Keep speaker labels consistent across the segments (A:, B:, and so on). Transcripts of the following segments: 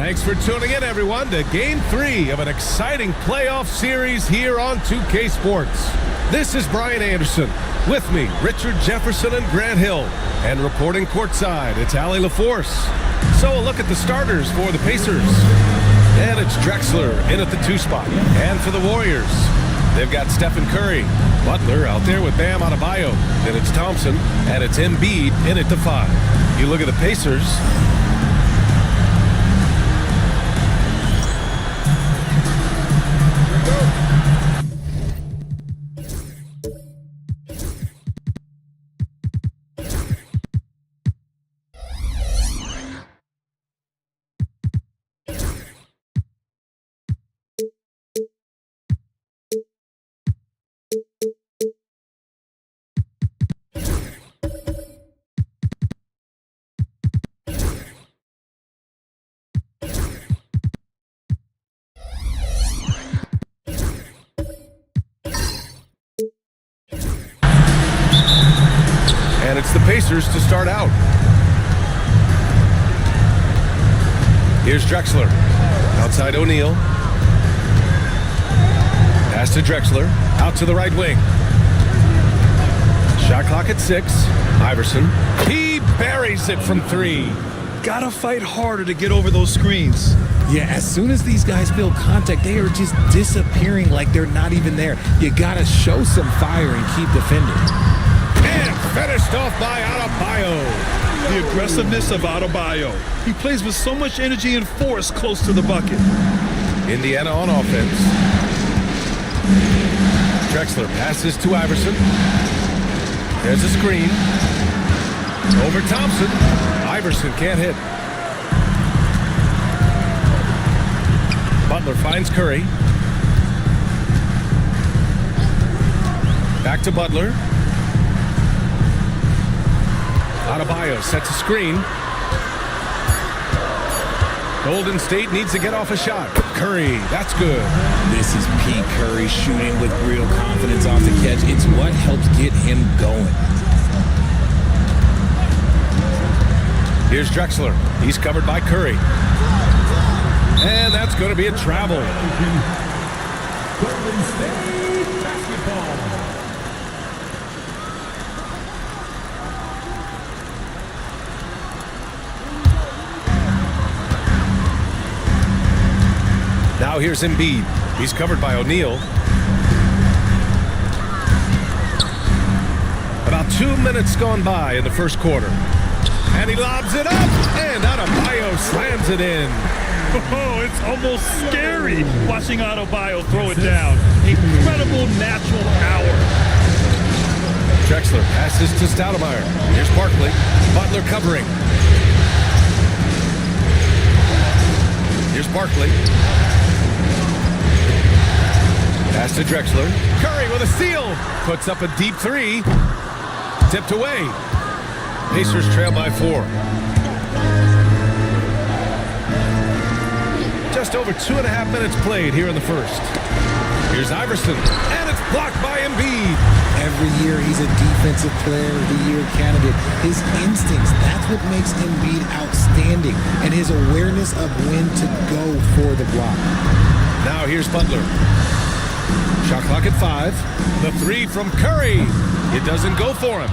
A: Thanks for tuning in, everyone, to Game 3 of an exciting playoff series here on 2K Sports. This is Brian Anderson. With me, Richard Jefferson and Grant Hill. And reporting courtside, it's Allie LaForce. So a look at the starters for the Pacers. And it's Drexler in at the 2 spot. And for the Warriors, they've got Stephen Curry. Butler out there with Bam Adebayo. Then it's Thompson, and it's Embiid in at the 5. You look at the Pacers. And it's the Pacers to start out. Here's Drexler. Outside O'Neal. Pass to Drexler. Out to the right wing. Shot clock at 6. Iverson. He buries it from 3.
B: Gotta fight harder to get over those screens.
C: Yeah, as soon as these guys feel contact, they are just disappearing like they're not even there. You gotta show some fire and keep defending.
A: And finished off by Adebayo.
B: The aggressiveness of Adebayo. He plays with so much energy and force close to the bucket.
A: Indiana on offense. Drexler passes to Iverson. There's a screen. Over Thompson. Iverson can't hit. Butler finds Curry. Back to Butler. Adebayo sets a screen. Golden State needs to get off a shot. Curry, that's good.
C: This is Pete Curry shooting with real confidence off the catch. It's what helps get him going.
A: Here's Drexler. He's covered by Curry. And that's going to be a travel.
D: Golden State basketball.
A: Now here's Embiid. He's covered by O'Neal. About 2 minutes gone by in the first quarter. And he lobs it up, and Adebayo slams it in.
B: Oh, it's almost scary watching Adebayo throw it down. Incredible natural power.
A: Drexler passes to Stoudemire. Here's Barkley. Butler covering. Here's Barkley. Pass to Drexler. Curry with a steal. Puts up a deep three. Tipped away. Pacers trail by 4. Just over 2.5 minutes played here in the first. Here's Iverson, and it's blocked by Embiid.
C: Every year he's a Defensive Player of the Year candidate. His instincts, that's what makes Embiid outstanding, and his awareness of when to go for the block.
A: Now here's Butler. Shot clock at 5. The three from Curry. It doesn't go for him.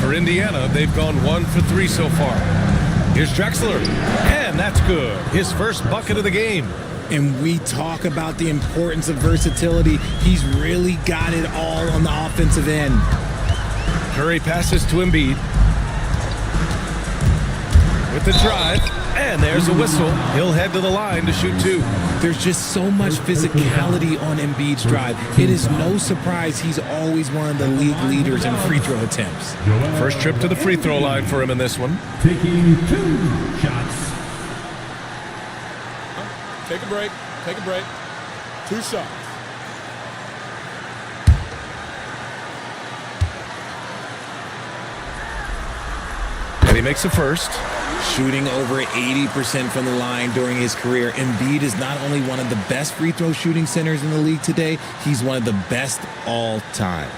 A: For Indiana, they've gone 1 for 3 so far. Here's Drexler, and that's good. His first bucket of the game.
C: And we talk about the importance of versatility. He's really got it all on the offensive end.
A: Curry passes to Embiid. With the drive, and there's a whistle. He'll head to the line to shoot 2.
C: There's just so much physicality on Embiid's drive. It is no surprise he's always one of the league leaders in free throw attempts.
A: First trip to the free throw line for him in this one.
D: Taking 2 shots.
E: Take a break. Take a break. 2 shots.
A: And he makes the first.
C: Shooting over 80% from the line during his career, Embiid is not only one of the best free throw shooting centers in the league today, he's one of the best all time.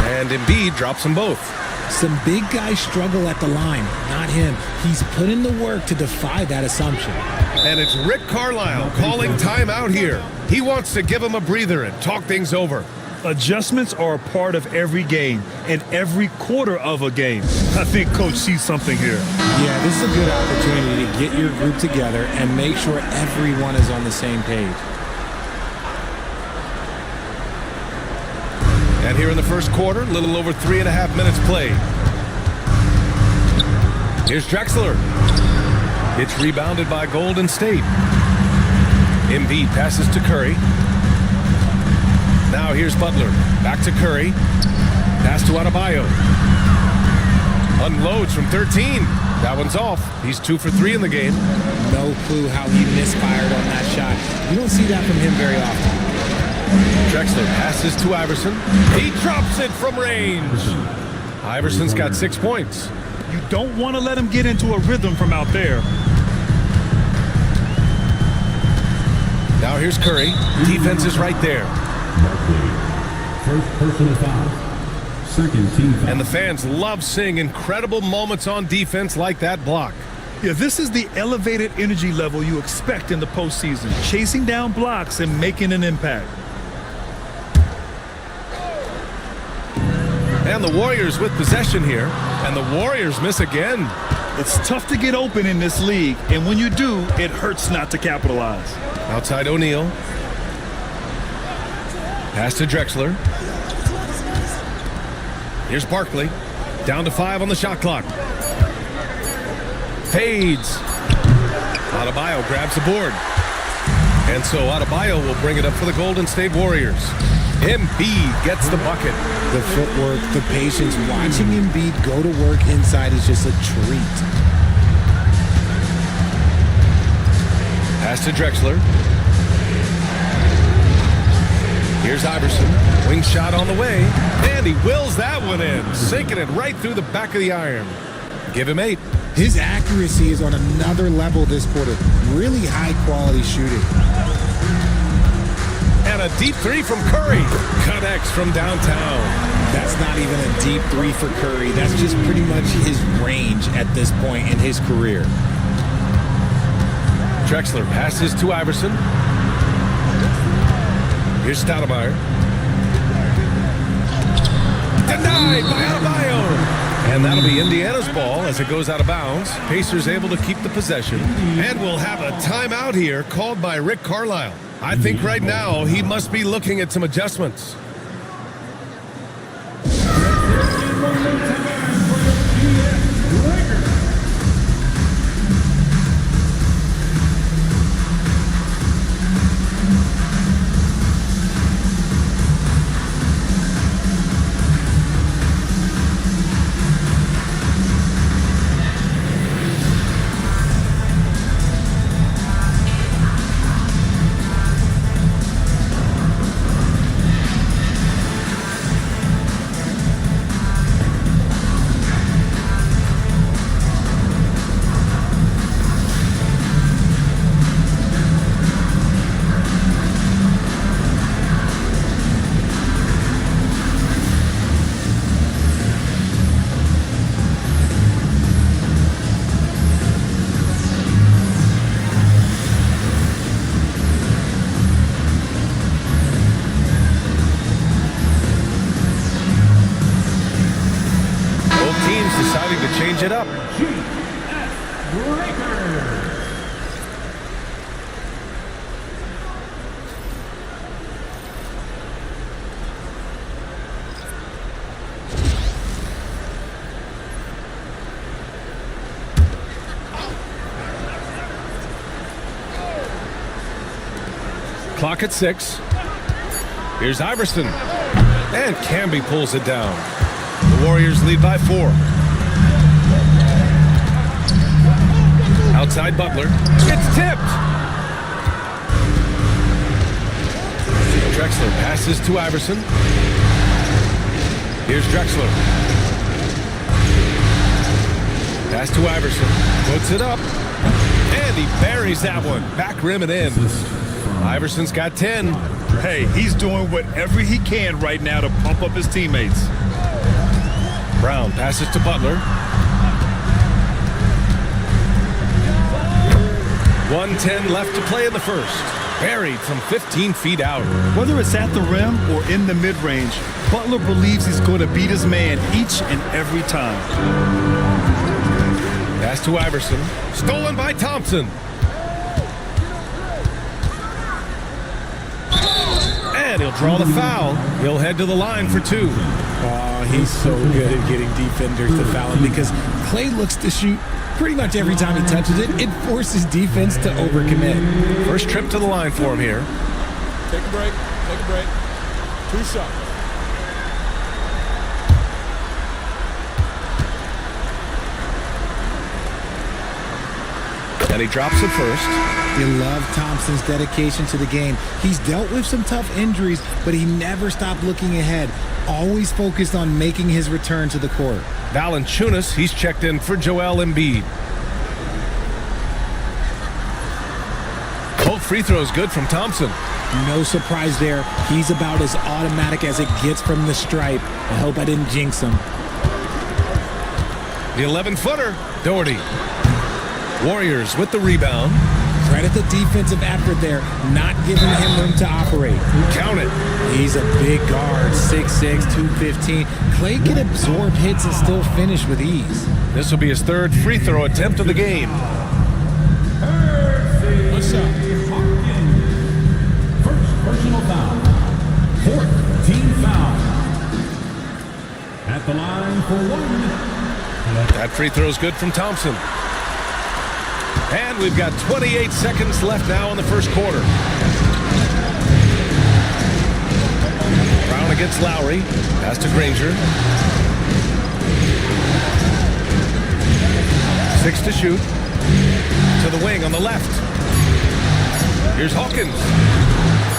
A: And Embiid drops them both.
C: Some big guys struggle at the line, not him. He's put in the work to defy that assumption.
A: And it's Rick Carlisle calling timeout here. He wants to give him a breather and talk things over.
B: Adjustments are a part of every game and every quarter of a game. I think Coach sees something here.
C: Yeah, this is a good opportunity to get your group together and make sure everyone is on the same page.
A: And here in the first quarter, a little over 3.5 minutes played. Here's Drexler. It's rebounded by Golden State. Embiid passes to Curry. Now here's Butler. Back to Curry. Pass to Adebayo. Unloads from 13. That one's off. He's 2 for 3 in the game.
C: No clue how he misfired on that shot. You don't see that from him very often.
A: Drexler passes to Iverson. He drops it from range. Iverson's got 6 points.
B: You don't want to let him get into a rhythm from out there.
A: Now here's Curry. Defense is right there.
D: First personal foul. Second team foul.
A: And the fans love seeing incredible moments on defense like that block.
B: Yeah, this is the elevated energy level you expect in the postseason. Chasing down blocks and making an impact.
A: And the Warriors with possession here. And the Warriors miss again.
B: It's tough to get open in this league, and when you do, it hurts not to capitalize.
A: Outside O'Neal. Pass to Drexler. Here's Barkley. Down to 5 on the shot clock. Fades. Adebayo grabs the board. And so Adebayo will bring it up for the Golden State Warriors. Embiid gets the bucket.
C: The footwork, the patience, watching Embiid go to work inside is just a treat.
A: Pass to Drexler. Here's Iverson. Wing shot on the way. And he wills that one in. Sinking it right through the back of the iron. Give him 8.
C: His accuracy is on another level this quarter. Really high quality shooting.
A: And a deep 3 from Curry. Connects from downtown.
C: That's not even a deep 3 for Curry. That's just pretty much his range at this point in his career.
A: Drexler passes to Iverson. Here's Stoudemire. Denied by Adebayo. And that'll be Indiana's ball as it goes out of bounds. Pacers able to keep the possession. And we'll have a timeout here called by Rick Carlisle. I think right now he must be looking at some adjustments. Deciding to change it up. Clock at 6. Here's Iverson. And Camby pulls it down. The Warriors lead by 4. Outside Butler. It's tipped. Drexler passes to Iverson. Here's Drexler. Pass to Iverson. Puts it up. And he buries that one. Back rim and in. Iverson's got 10.
B: Hey, he's doing whatever he can right now to pump up his teammates.
A: Brown passes to Butler. 1:10 left to play in the first. Buried from 15 feet out.
B: Whether it's at the rim or in the mid-range, Butler believes he's going to beat his man each and every time.
A: Pass to Iverson. Stolen by Thompson. And he'll draw the foul. He'll head to the line for 2.
C: Oh, he's so good at getting defenders to foul him because Clay looks to shoot pretty much every time he touches it. It forces defense to overcommit.
A: First trip to the line for him here.
E: Take a break. Take a break. 2 shots.
A: And he drops it first.
C: You love Thompson's dedication to the game. He's dealt with some tough injuries, but he never stopped looking ahead. Always focused on making his return to the court.
A: Valanciunas, he's checked in for Joel Embiid. Both free throws good from Thompson.
C: No surprise there. He's about as automatic as it gets from the stripe. I hope I didn't jinx him.
A: The 11-footer, Doherty. Warriors with the rebound.
C: Credit the defensive effort there, not giving him room to operate.
A: Count it.
C: He's a big guard, 6'6", 215. Clay can absorb hits and still finish with ease.
A: This will be his 3rd free throw attempt of the game.
E: First
D: personal foul. 4th team foul. At the line for 1.
A: That free throw's good from Thompson. And we've got 28 seconds left now in the first quarter. Brown against Lowry. Pass to Granger. 6 to shoot. To the wing on the left. Here's Hawkins.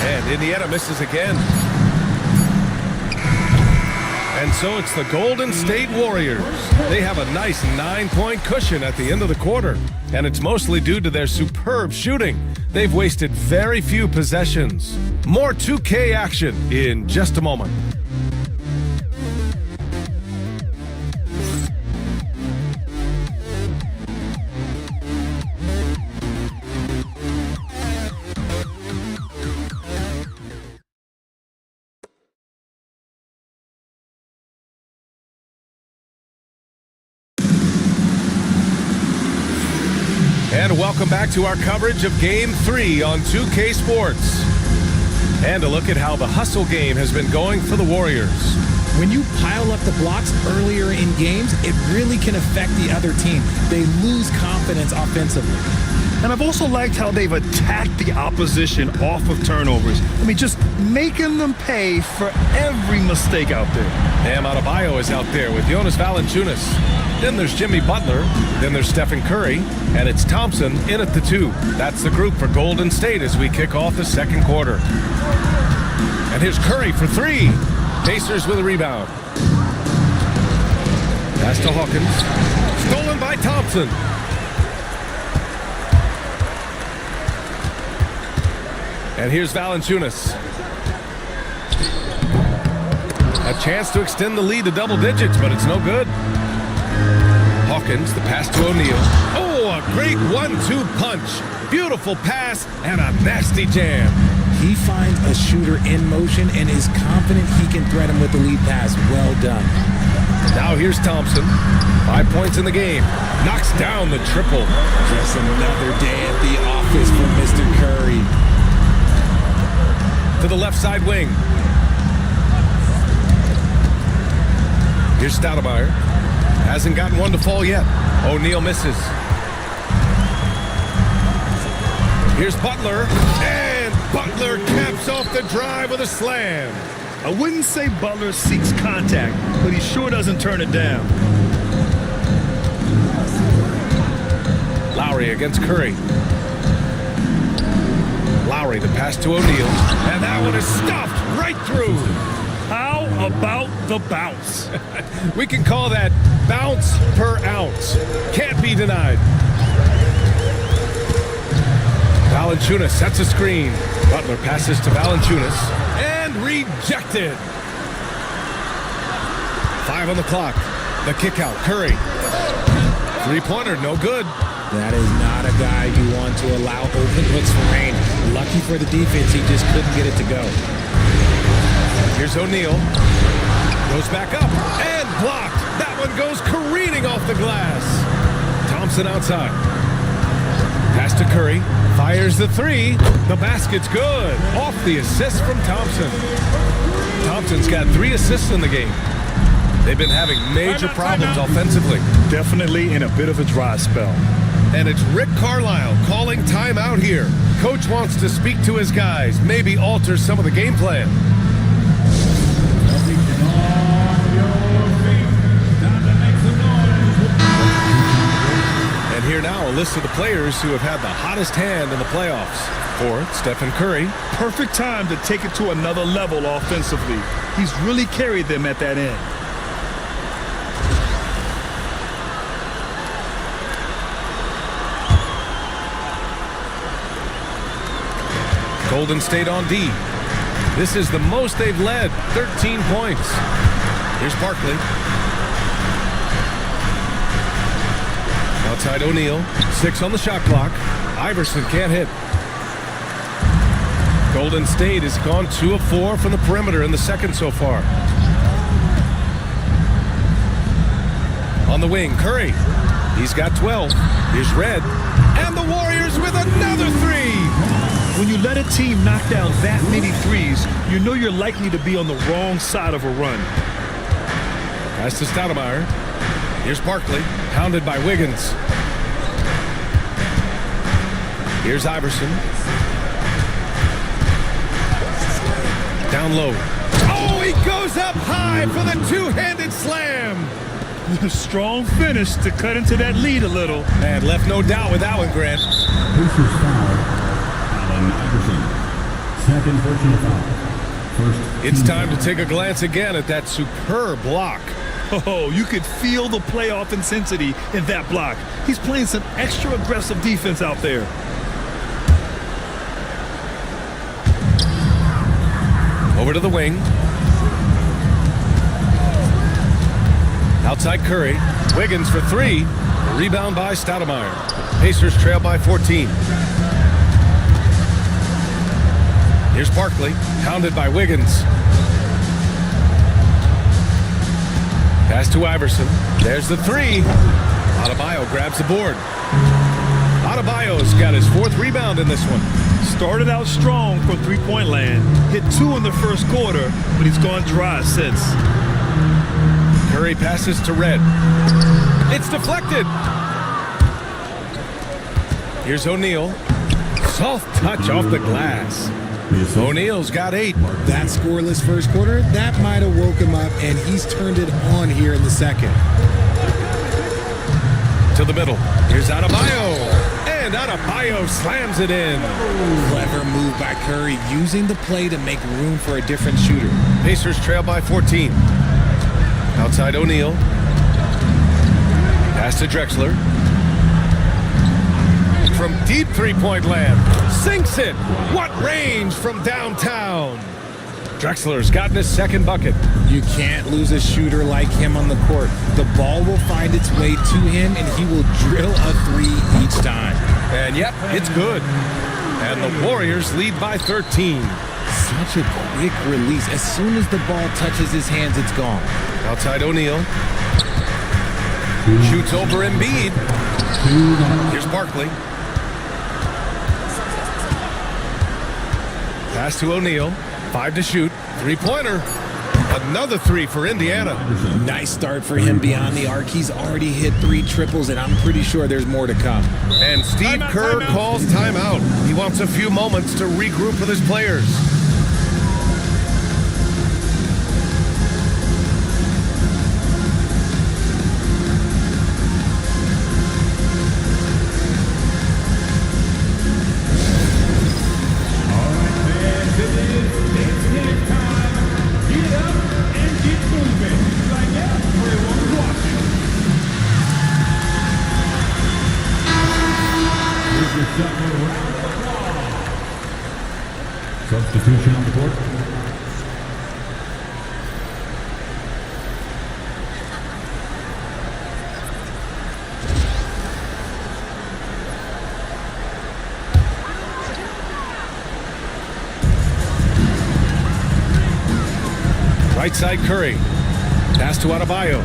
A: And Indiana misses again. And so it's the Golden State Warriors. They have a nice 9-point cushion at the end of the quarter. And it's mostly due to their superb shooting. They've wasted very few possessions. More 2K action in just a moment. And welcome back to our coverage of Game 3 on 2K Sports. And a look at how the hustle game has been going for the Warriors.
C: When you pile up the blocks earlier in games, it really can affect the other team. They lose confidence offensively.
B: And I've also liked how they've attacked the opposition off of turnovers. I mean, just making them pay for every mistake out there.
A: Bam Adebayo is out there with Jonas Valanciunas. Then there's Jimmy Butler. Then there's Stephen Curry. And it's Thompson in at the 2. That's the group for Golden State as we kick off the second quarter. And here's Curry for 3. Pacers with a rebound. Pass to Hawkins. Stolen by Thompson. And here's Valanciunas. A chance to extend the lead to double digits, but it's no good. Hawkins, the pass to O'Neal. Oh, a great 1-2 punch. Beautiful pass and a nasty jam.
C: He finds a shooter in motion and is confident he can threat him with the lead pass. Well done.
A: Now here's Thompson. 5 points in the game. Knocks down the triple.
C: Just another day at the office for Mr. Curry.
A: To the left side wing. Here's Stoudemire. Hasn't gotten one to fall yet. O'Neal misses. Here's Butler. And Butler caps off the drive with a slam.
B: I wouldn't say Butler seeks contact, but he sure doesn't turn it down.
A: Lowry against Curry. Lowry, the pass to O'Neal. And that one is stuffed right through.
B: How about the bounce?
A: We can call that bounce per ounce. Can't be denied. Valanciunas sets a screen. Butler passes to Valanciunas. And rejected. 5 on the clock. The kick out. Curry. 3-pointer, no good.
C: That is not a guy you want to allow open looks for range. Lucky for the defense, he just couldn't get it to go.
A: Here's O'Neal. Goes back up and blocked. That one goes careening off the glass. Thompson outside. Pass to Curry. Fires the 3. The basket's good. Off the assist from Thompson. Thompson's got 3 assists in the game. They've been having major problems offensively.
B: Definitely in a bit of a dry spell.
A: And it's Rick Carlisle calling timeout here. Coach wants to speak to his guys, maybe alter some of the game plan. And here now a list of the players who have had the hottest hand in the playoffs. For Stephen Curry.
B: Perfect time to take it to another level offensively. He's really carried them at that end.
A: Golden State on D. This is the most they've led, 13 points. Here's Barkley. Outside O'Neal, 6 on the shot clock. Iverson can't hit. Golden State has gone 2 of 4 from the perimeter in the second so far. On the wing, Curry. He's got 12. Here's Red. And the Warriors with another 3.
B: When you let a team knock down that many threes, you know you're likely to be on the wrong side of a run.
A: Pass to Stoudemire. Here's Barkley, pounded by Wiggins. Here's Iverson. Down low. Oh, he goes up high for the 2-handed slam.
B: Strong finish to cut into that lead a little.
A: And left no doubt with that one, Grant.
D: Pacers foul. Allen Iverson. Second personal foul. First.
A: It's time to take a glance again at that superb block.
B: Oh, you could feel the playoff intensity in that block. He's playing some extra aggressive defense out there.
A: Over to the wing. Outside Curry. Wiggins for three. Rebound by Stoudemire. Pacers trail by 14. Here's Barkley. Pounded by Wiggins. Pass to Iverson. There's the three. Adebayo grabs the board. Adebayo's got his fourth rebound in this one.
B: Started out strong for three-point land. Hit two in the first quarter, but he's gone dry since.
A: Curry passes to Red. It's deflected. Here's O'Neal. Soft touch off the glass. O'Neal's got 8.
C: That scoreless first quarter, that might have woke him up, and he's turned it on here in the second.
A: To the middle. Here's Adebayo. And Adebayo slams it in.
C: Clever move by Curry, using the play to make room for a different shooter.
A: Pacers trail by 14. Outside O'Neal. Pass to Drexler. From deep three-point land. Sinks it. What range from downtown. Drexler's gotten his second bucket.
C: You can't lose a shooter like him on the court. The ball will find its way to him, and he will drill a three each time.
A: And yep, it's good. And the Warriors lead by 13.
C: Such a quick release. As soon as the ball touches his hands, it's gone.
A: Outside O'Neal. Shoots over Embiid. Here's Barkley. Pass to O'Neal. 5 to shoot. Three-pointer. Another three for Indiana.
C: Nice start for him beyond the arc. He's already hit 3 triples, and I'm pretty sure there's more to come.
A: And Steve Kerr calls timeout. He wants a few moments to regroup with his players.
D: Substitution on the court.
A: Right side Curry. Pass to Adebayo.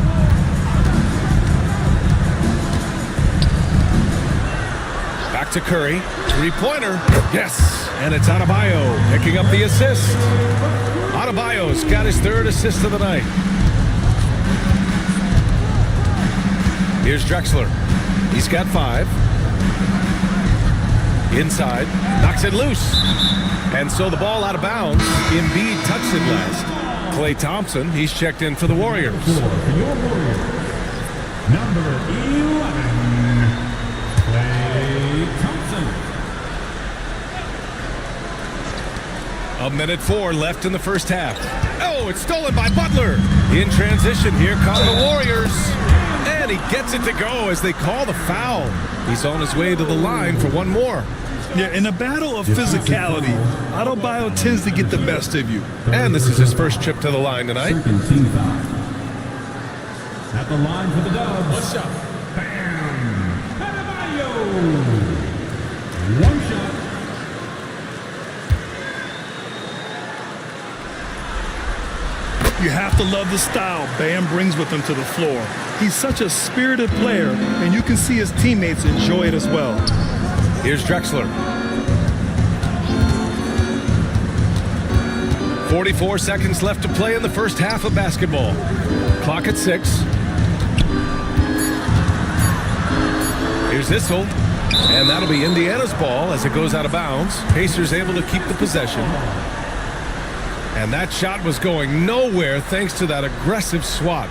A: Back to Curry. Three-pointer. Yes. And it's Adebayo picking up the assist. Adebayo's got his third assist of the night. Here's Drexler. He's got 5. Inside. Knocks it loose. And so the ball out of bounds. Embiid touched it last. Klay Thompson, he's checked in for the Warriors.
D: For your Warriors, number 11, Klay Thompson.
A: 1:04 left in the first half. Oh, it's stolen by Butler. In transition, here come the Warriors. And he gets it to go as they call the foul. He's on his way to the line for one more.
B: Yeah, in a battle of physicality, Adebayo tends to get the best of you.
A: And this is his first trip to the line tonight.
D: Second team foul. At the line for the Dubs.
E: One shot.
D: Bam! Adebayo! One shot.
B: You have to love the style Bam brings with him to the floor. He's such a spirited player, and you can see his teammates enjoy it as well.
A: Here's Drexler. 44 seconds left to play in the first half of basketball. Clock at 6. Here's Issel. And that'll be Indiana's ball as it goes out of bounds. Pacers able to keep the possession. And that shot was going nowhere thanks to that aggressive swat.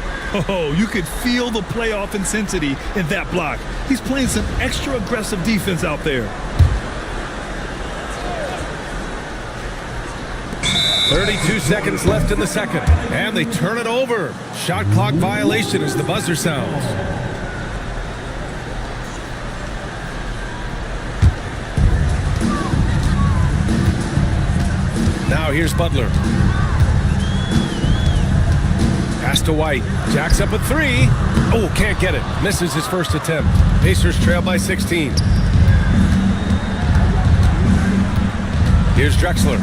B: Oh, you could feel the playoff intensity in that block. He's playing some extra aggressive defense out there.
A: 32 seconds left in the second, and they turn it over. Shot clock violation as the buzzer sounds. Now here's Butler. Pass to White. Jacks up a three. Oh, can't get it. Misses his first attempt. Pacers trail by 16. Here's Drexler.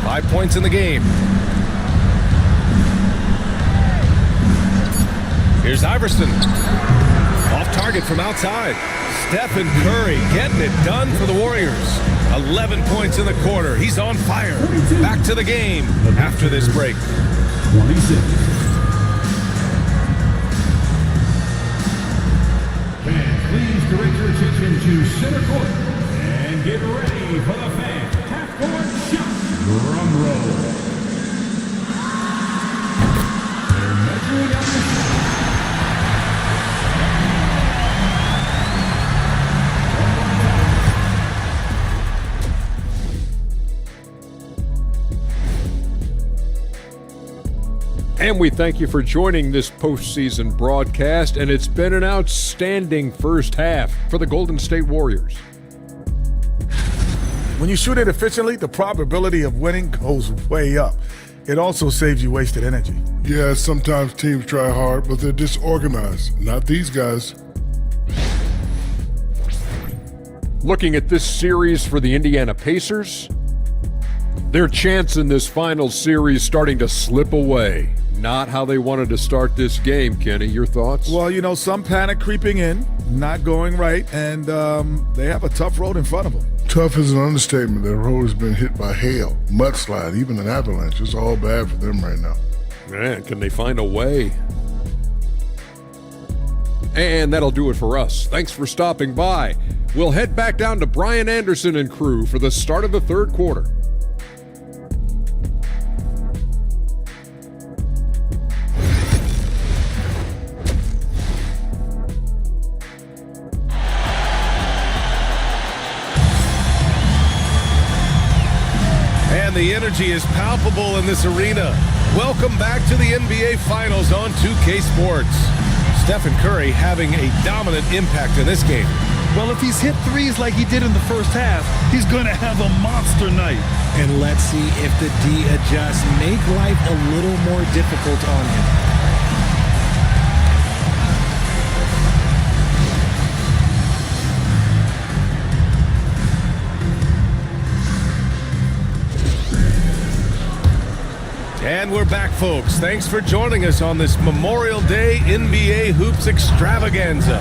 A: 5 points in the game. Here's Iverson. Off target from outside. Stephen Curry getting it done for the Warriors. 11 points in the quarter. He's on fire. Back to the game after this break.
D: 26. Fans, please direct your attention to center court and get ready for the fan half-court shot. Drum roll. They're measuring up the shot.
F: And we thank you for joining this postseason broadcast, and it's been an outstanding first half for the Golden State Warriors.
G: When you shoot it efficiently, the probability of winning goes way up. It also saves you wasted energy.
H: Yeah, sometimes teams try hard, but they're disorganized. Not these guys.
F: Looking at this series for the Indiana Pacers, their chance in this final series starting to slip away. Not how they wanted to start this game, Kenny. Your thoughts?
G: Well, you know, some panic creeping in, not going right, and they have a tough road in front of them.
H: Tough is an understatement. Their road has been hit by hail, mudslide, even an avalanche. It's all bad for them right now.
F: Man, can they find a way? And that'll do it for us. Thanks for stopping by. We'll head back down to Brian Anderson and crew for the start of the third quarter.
A: And the energy is palpable in this arena. Welcome back to the NBA Finals on 2K Sports. Stephen Curry having a dominant impact in this game.
B: Well, if he's hit threes like he did in the first half, he's going to have a monster night.
C: And let's see if the D adjusts, make life a little more difficult on him.
A: And we're back, folks. Thanks for joining us on this Memorial Day NBA Hoops extravaganza.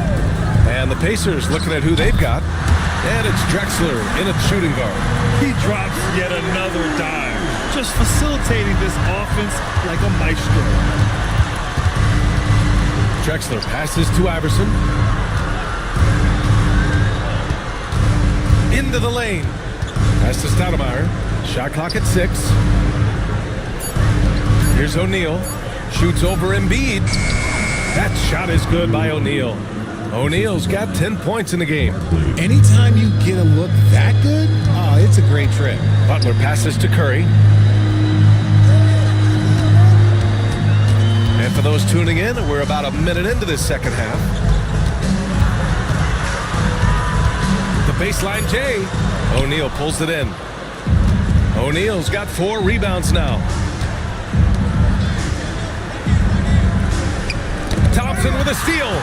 A: And the Pacers looking at who they've got. And it's Drexler in a shooting guard.
B: He drops yet another dime, just facilitating this offense like a maestro.
A: Drexler passes to Iverson. Into the lane. Pass to Stoudemire. Shot clock at 6. Here's O'Neal. Shoots over Embiid. That shot is good by O'Neal. O'Neal's got 10 points in the game.
C: Anytime you get a look that good, oh, it's a great trick.
A: Butler passes to Curry. And for those tuning in, we're about a minute into this second half. The baseline J. O'Neal pulls it in. O'Neal's got 4 rebounds now. Thompson with a steal.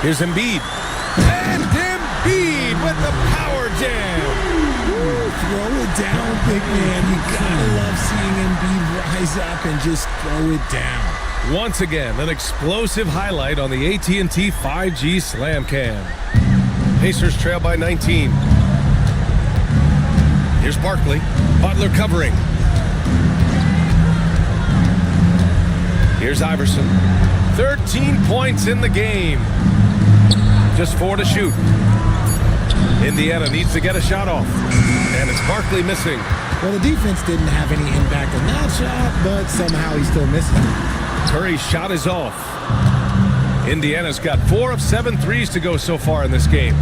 A: Here's Embiid. And Embiid with the power jam.
C: Ooh, throw it down, big man. You gotta love seeing Embiid rise up and just throw it down.
A: Once again, an explosive highlight on the AT&T 5G Slam Cam. Pacers trail by 19. Here's Barkley. Butler covering. Here's Iverson. 13 points in the game. Just 4 to shoot. Indiana needs to get a shot off. And it's Barkley missing.
C: Well, the defense didn't have any impact on that shot, but somehow he still misses it.
A: Curry's shot is off. Indiana's got 4 of 7 threes to go so far in this game.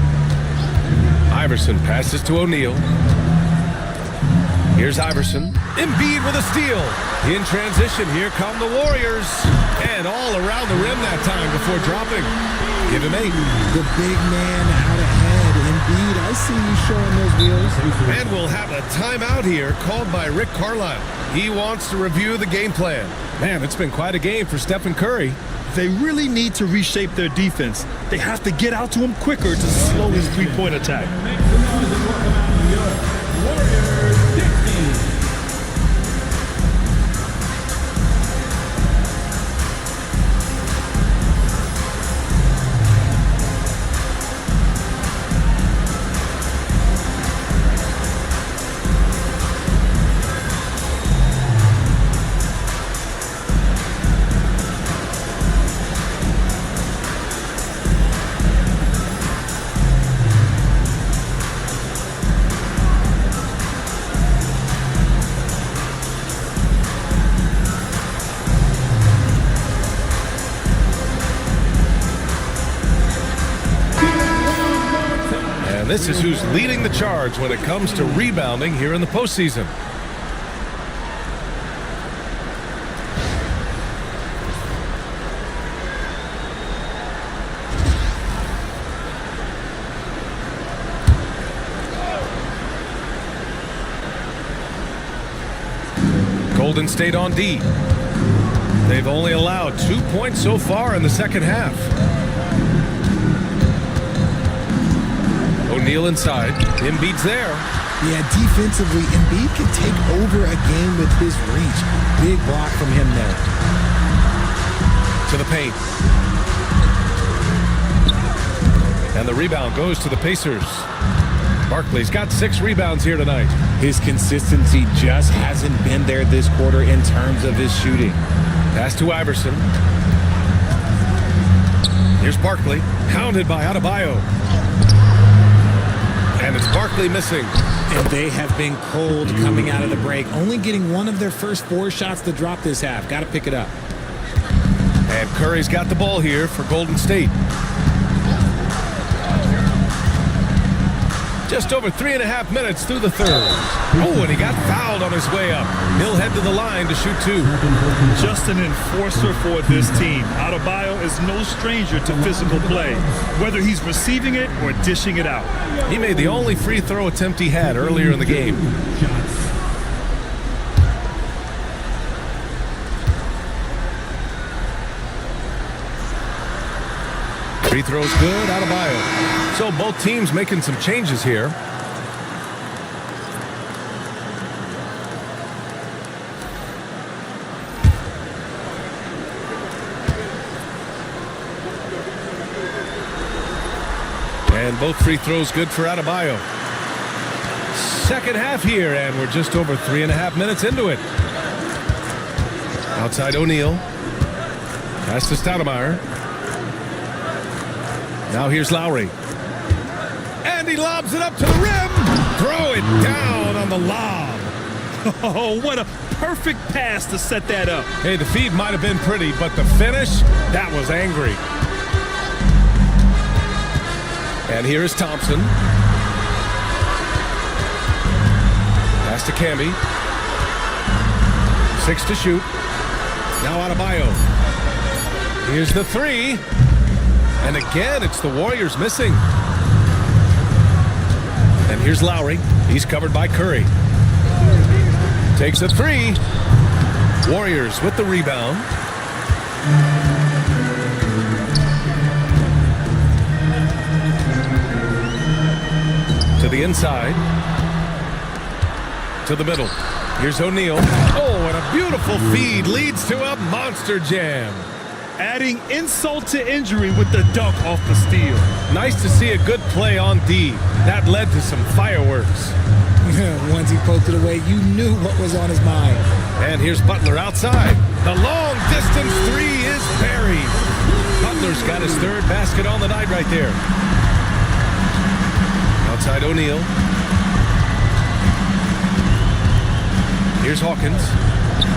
A: Iverson passes to O'Neal. Here's Iverson. Embiid with a steal. In transition, here come the Warriors. And all around the rim that time before dropping. Give him 8.
C: The big man out ahead. Embiid, I see you showing those wheels.
A: And we'll have a timeout here called by Rick Carlisle. He wants to review the game plan. Man, it's been quite a game for Stephen Curry.
B: They really need to reshape their defense. They have to get out to him quicker to slow his three-point attack.
D: Make some noise and welcome out New York, Warriors, Dienasty.
A: And this is who's leading the charge when it comes to rebounding here in the postseason. Golden State on D. They've only allowed 2 points so far in the second half. O'Neal inside. Embiid's there.
C: Yeah, defensively, Embiid can take over a game with his reach. Big block from him there.
A: To the paint. And the rebound goes to the Pacers. Barkley's got 6 rebounds here tonight.
C: His consistency just hasn't been there this quarter in terms of his shooting.
A: Pass to Iverson. Here's Barkley, hounded by Adebayo. And it's Barkley missing.
C: And they have been cold coming out of the break. Only getting one of their first 4 shots to drop this half. Got to pick it up.
A: And Curry's got the ball here for Golden State. Just over 3.5 minutes through the third. Oh, and he got fouled on his way up. He'll head to the line to shoot 2.
B: Just an enforcer for this team. Adebayo is no stranger to physical play, whether he's receiving it or dishing it out.
A: He made the only free throw attempt he had earlier in the game. Free throw's good, Adebayo. So both teams making some changes here. And both free throws good for Adebayo. Second half here, and we're just over 3.5 minutes into it. Outside O'Neal. Pass to Stoudemire. Now here's Lowry. And he lobs it up to the rim. Throw it down on the lob.
B: Oh, what a perfect pass to set that up.
A: Hey, the feed might have been pretty, but the finish, that was angry. And here is Thompson. Pass to Camby. 6 to shoot. Now Adebayo. Here's the 3. And again, it's the Warriors missing. And here's Lowry. He's covered by Curry. Takes a 3. Warriors with the rebound. To the inside. To the middle. Here's O'Neal. Oh, and a beautiful feed leads to a monster jam.
B: Adding insult to injury with the dunk off the steal.
A: Nice to see a good play on D. That led to some fireworks.
C: Once he poked it away, you knew what was on his mind.
A: And here's Butler outside. The long distance 3 is buried. Butler's got his 3rd basket on the night right there. Outside O'Neal. Here's Hawkins.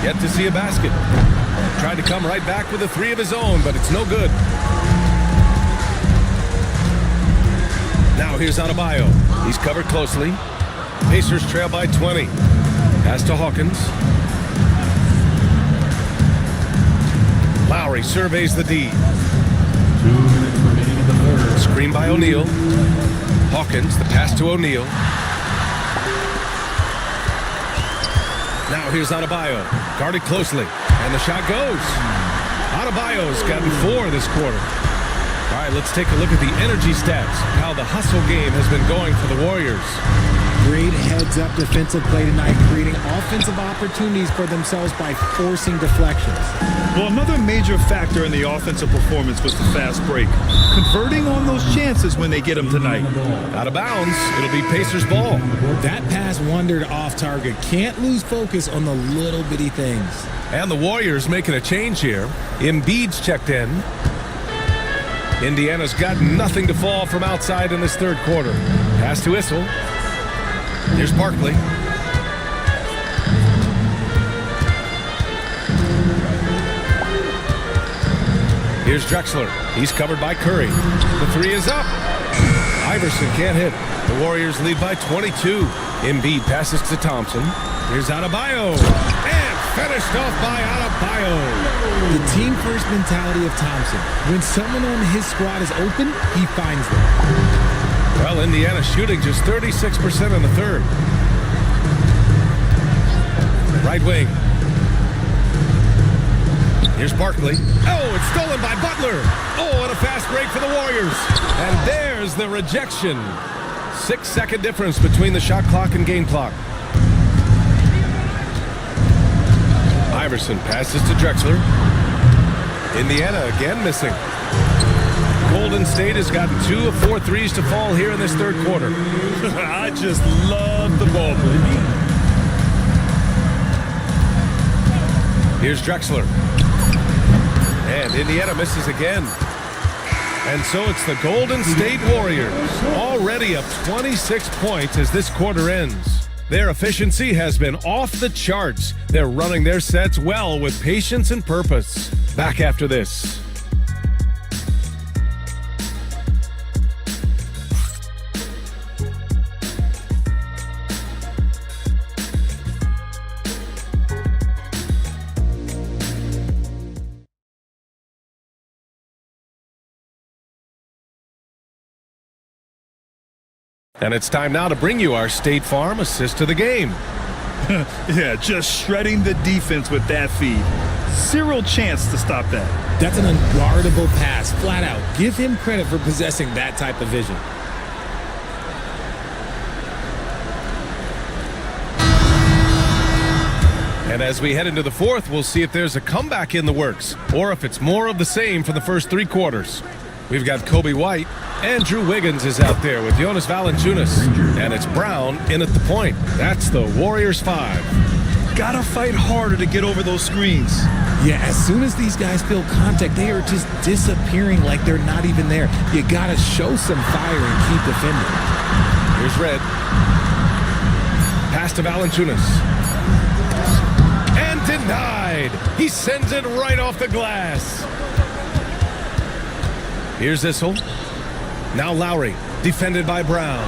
A: Yet to see a basket. Tried to come right back with a 3 of his own, but it's no good. Now here's Adebayo. He's covered closely. Pacers trail by 20. Pass to Hawkins. Lowry surveys the D.
D: 2 minutes remaining in the third.
A: Screen by O'Neal. Hawkins, the pass to O'Neal. Now here's Adebayo, guarded closely, and the shot goes. Adebayo's gotten 4 this quarter. All right, let's take a look at the energy stats, how the hustle game has been going for the Warriors.
C: Great heads-up defensive play tonight, creating offensive opportunities for themselves by forcing deflections.
B: Well, another major factor in the offensive performance was the fast break. Converting on those chances when they get them tonight.
A: Out of bounds, it'll be Pacers ball.
C: That pass wandered off target. Can't lose focus on the little bitty things.
A: And the Warriors making a change here. Embiid's checked in. Indiana's got nothing to fall from outside in this third quarter. Pass to Issel. Here's Barkley. Here's Drexler. He's covered by Curry. The 3 is up. Iverson can't hit. The Warriors lead by 22. Embiid passes to Thompson. Here's Adebayo. And finished off by Adebayo.
C: The team-first mentality of Thompson. When someone on his squad is open, he finds them.
A: Well, Indiana shooting just 36% in the third. Right wing. Here's Barkley. Oh, it's stolen by Butler. Oh, and a fast break for the Warriors. And there's the rejection. 6-second difference between the shot clock and game clock. Iverson passes to Drexler. Indiana again missing. Golden State has gotten 2 of 4 threes to fall here in this third quarter.
B: I just love the ball movement.
A: Here's Drexler. And Indiana misses again. And so it's the Golden State Warriors, already up 26 points as this quarter ends. Their efficiency has been off the charts. They're running their sets well with patience and purpose. Back after this. And it's time now to bring you our State Farm assist to the game.
B: Yeah, just shredding the defense with that feed. Zero chance to stop that.
C: That's an unguardable pass, flat out. Give him credit for possessing that type of vision.
A: And as we head into the fourth, we'll see if there's a comeback in the works or if it's more of the same for the first 3 quarters. We've got Kobe White. Andrew Wiggins is out there with Jonas Valanciunas. And it's Brown in at the point. That's the Warriors 5.
B: Gotta fight harder to get over those screens.
C: Yeah, as soon as these guys feel contact, they are just disappearing like they're not even there. You gotta show some fire and keep defending.
A: Here's Red. Pass to Valanciunas. And denied. He sends it right off the glass. Here's Issel. Now Lowry, defended by Brown.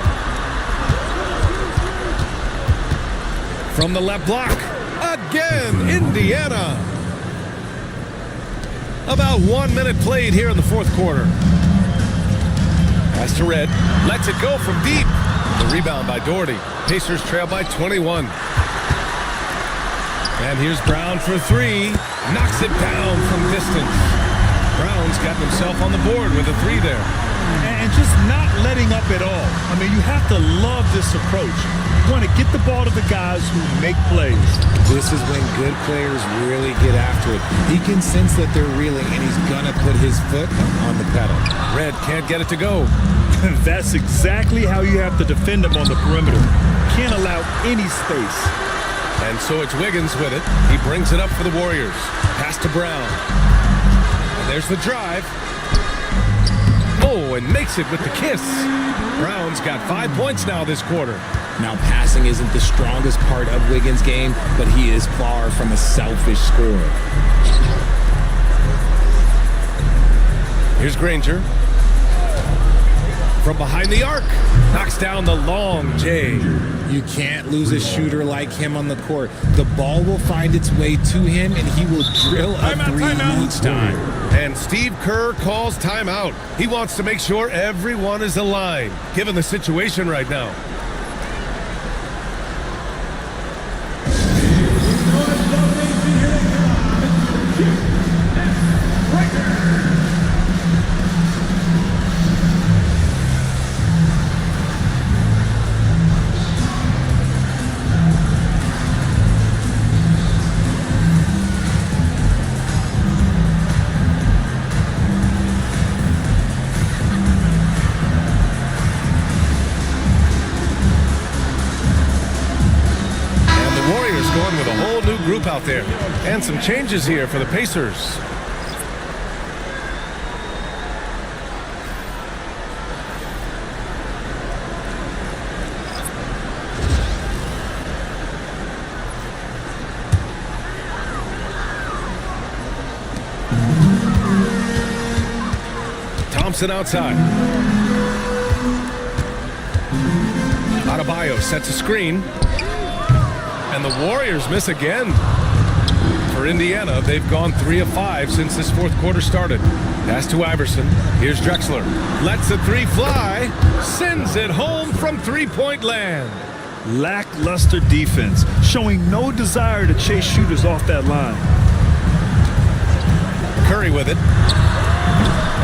A: From the left block. Again, Indiana. About 1 minute played here in the fourth quarter. Pass to Red. Lets it go from deep. The rebound by Doherty. Pacers trail by 21. And here's Brown for 3. Knocks it down from distance. Brown's got himself on the board with a 3 there.
B: And just not letting up at all. I mean, you have to love this approach. You want to get the ball to the guys who make plays.
C: This is when good players really get after it. He can sense that they're reeling, and he's going to put his foot on the pedal.
A: Red can't get it to go.
B: That's exactly how you have to defend him on the perimeter. Can't allow any space.
A: And so it's Wiggins with it. He brings it up for the Warriors. Pass to Brown. And there's the drive. Oh, and makes it with the kiss. Brown's got 5 points now this quarter.
C: Now, passing isn't the strongest part of Wiggins' game, but he is far from a selfish scorer.
A: Here's Granger. from behind the arc. Knocks down the long J.
C: You can't lose a shooter like him on the court. The ball will find its way to him, and he will drill a three each time.
A: And Steve Kerr calls timeout. He wants to make sure everyone is aligned, given the situation right now. Going with a whole new group out there. And some changes here for the Pacers. Thompson outside. Adebayo sets a screen. And the Warriors miss again. For Indiana, they've gone 3 of 5 since this fourth quarter started. Pass to Iverson. Here's Drexler. Lets the three fly. Sends it home from three-point land.
B: Lackluster defense, showing no desire to chase shooters off that line.
A: Curry with it.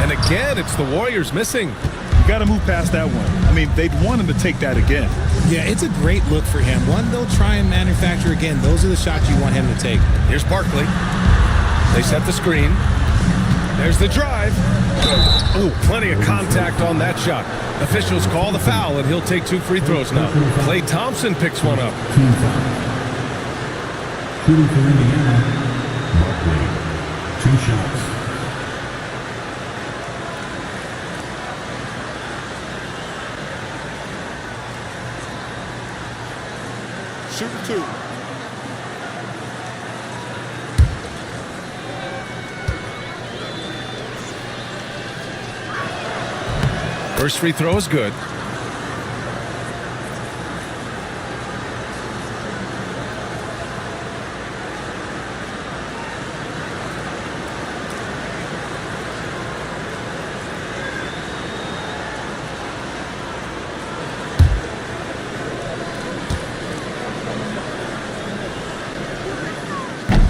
A: And again, it's the Warriors missing.
B: Got to move past that one. I mean, they'd want him to take that again.
C: Yeah, it's a great look for him. One they'll try and manufacture again. Those are the shots you want him to take.
A: Here's Barkley. They set the screen. There's the drive. Oh, plenty of contact on that shot. Officials call the foul, and he'll take 2 free throws now. Klay Thompson picks one up.
D: Shooting for Indiana, Barkley, 2 shots.
E: Shooting 2.
A: First free throw is good.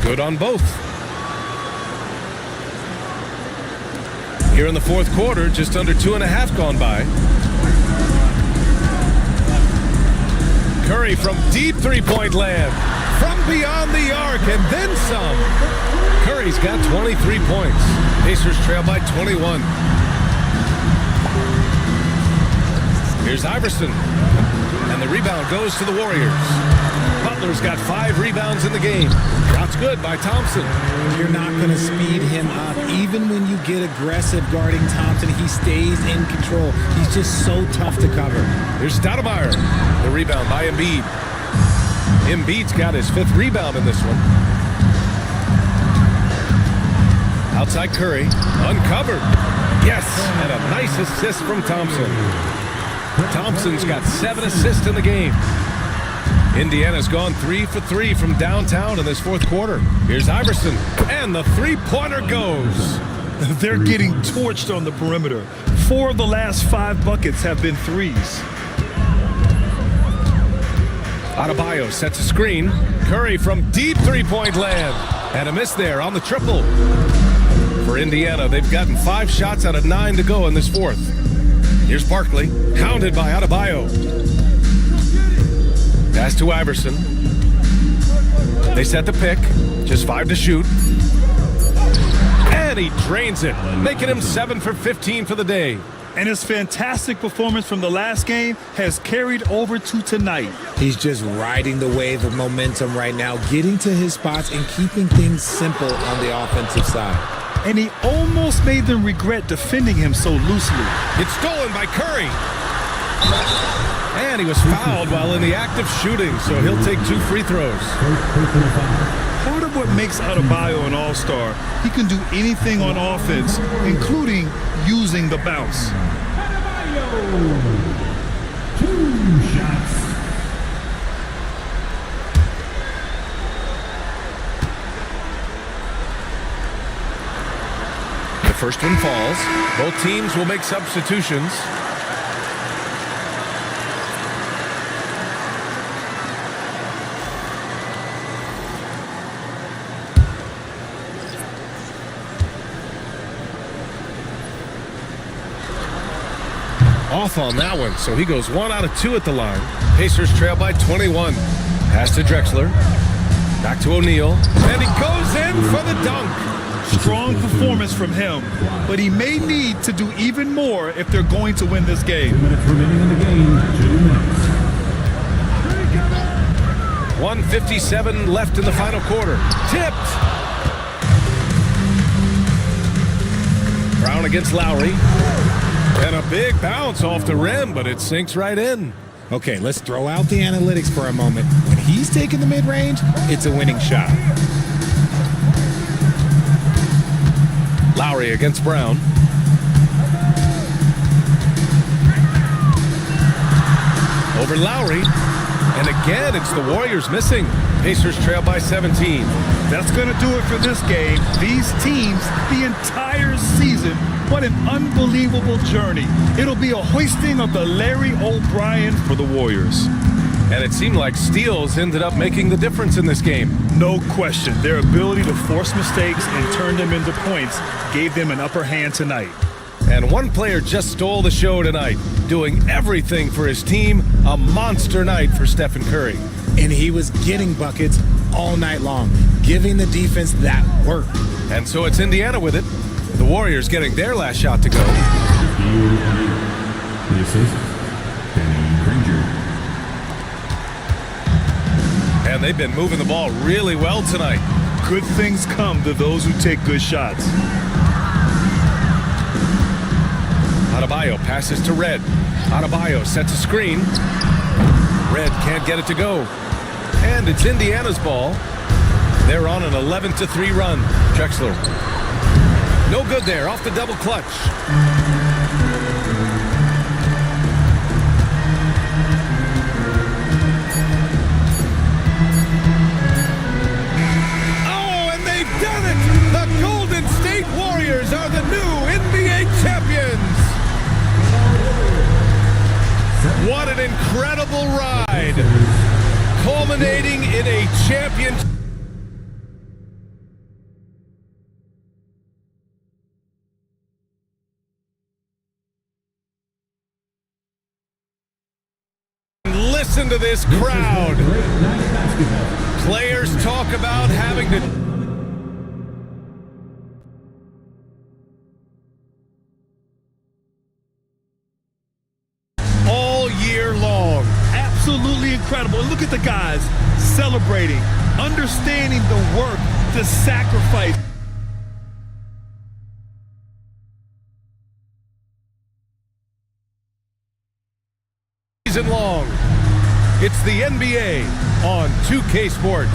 A: Good on both. Here in the fourth quarter, just under 2.5 gone by. Curry from deep three-point land. From beyond the arc, and then some. Curry's got 23 points. Pacers trail by 21. Here's Iverson. And the rebound goes to the Warriors. Butler's got 5 rebounds in the game. Shot's good by Thompson.
C: You're not going to speed him up. Even when you get aggressive guarding Thompson, he stays in control. He's just so tough to cover.
A: Here's Stoudemire. The rebound by Embiid. Embiid's got his 5th rebound in this one. Outside Curry. Uncovered. Yes, and a nice assist from Thompson. Thompson's got 7 assists in the game. Indiana's gone 3 for 3 from downtown in this fourth quarter. Here's Iverson, and the three-pointer goes.
B: They're getting torched on the perimeter. 4 of the last 5 buckets have been threes.
A: Adebayo sets a screen. Curry from deep three-point land. And a miss there on the triple. For Indiana, they've gotten 5 shots out of 9 to go in this fourth. Here's Barkley, hounded by Adebayo. Pass to Iverson. They set the pick. Just 5 to shoot. And he drains it, making him 7 for 15 for the day.
B: And his fantastic performance from the last game has carried over to tonight.
C: He's just riding the wave of momentum right now, getting to his spots and keeping things simple on the offensive side.
B: And he almost made them regret defending him so loosely.
A: It's stolen by Curry. And he was fouled while in the act of shooting, so he'll take 2 free throws.
B: Part of what makes Adebayo an all-star, he can do anything on offense, including using the bounce.
D: Adebayo. 2 shots.
A: The first one falls. Both teams will make substitutions. Off on that one, so he goes 1 out of 2 at the line. Pacers trail by 21. Pass to Drexler. Back to O'Neal. And he goes in for the dunk.
B: Strong performance from him, but he may need to do even more if they're going to win this game.
D: 2 minutes remaining in the game. 2 minutes.
A: 1:57 left in the final quarter. Tipped. Brown against Lowry. And a big bounce off the rim, but it sinks right in.
C: Okay, let's throw out the analytics for a moment. When he's taking the mid-range, it's a winning shot.
A: Lowry against Brown. Over Lowry. And again, it's the Warriors missing. Pacers trail by 17.
B: That's going to do it for this game. These teams, the entire season, what an unbelievable journey. It'll be a hoisting of the Larry O'Brien for the Warriors.
A: And it seemed like steals ended up making the difference in this game.
B: No question. Their ability to force mistakes and turn them into points gave them an upper hand tonight.
A: And one player just stole the show tonight, doing everything for his team. A monster night for Stephen Curry.
C: And he was getting buckets all night long, giving the defense that work.
A: And so it's Indiana with it. The Warriors getting their last shot to go.
D: This is Danny Granger.
A: And they've been moving the ball really well tonight.
B: Good things come to those who take good shots.
A: Adebayo passes to Red. Adebayo sets a screen. Red can't get it to go. And it's Indiana's ball. They're on an 11-3 run. Drexler. No good there, off the double clutch. Oh, and they've done it! The Golden State Warriors are the new NBA champions! What an incredible ride! Culminating in a championship. Listen to this crowd. Players talk about having to all year long.
B: Absolutely incredible. Look at the guys celebrating, understanding the work, the sacrifice.
A: Season long. It's the NBA on 2K Sports.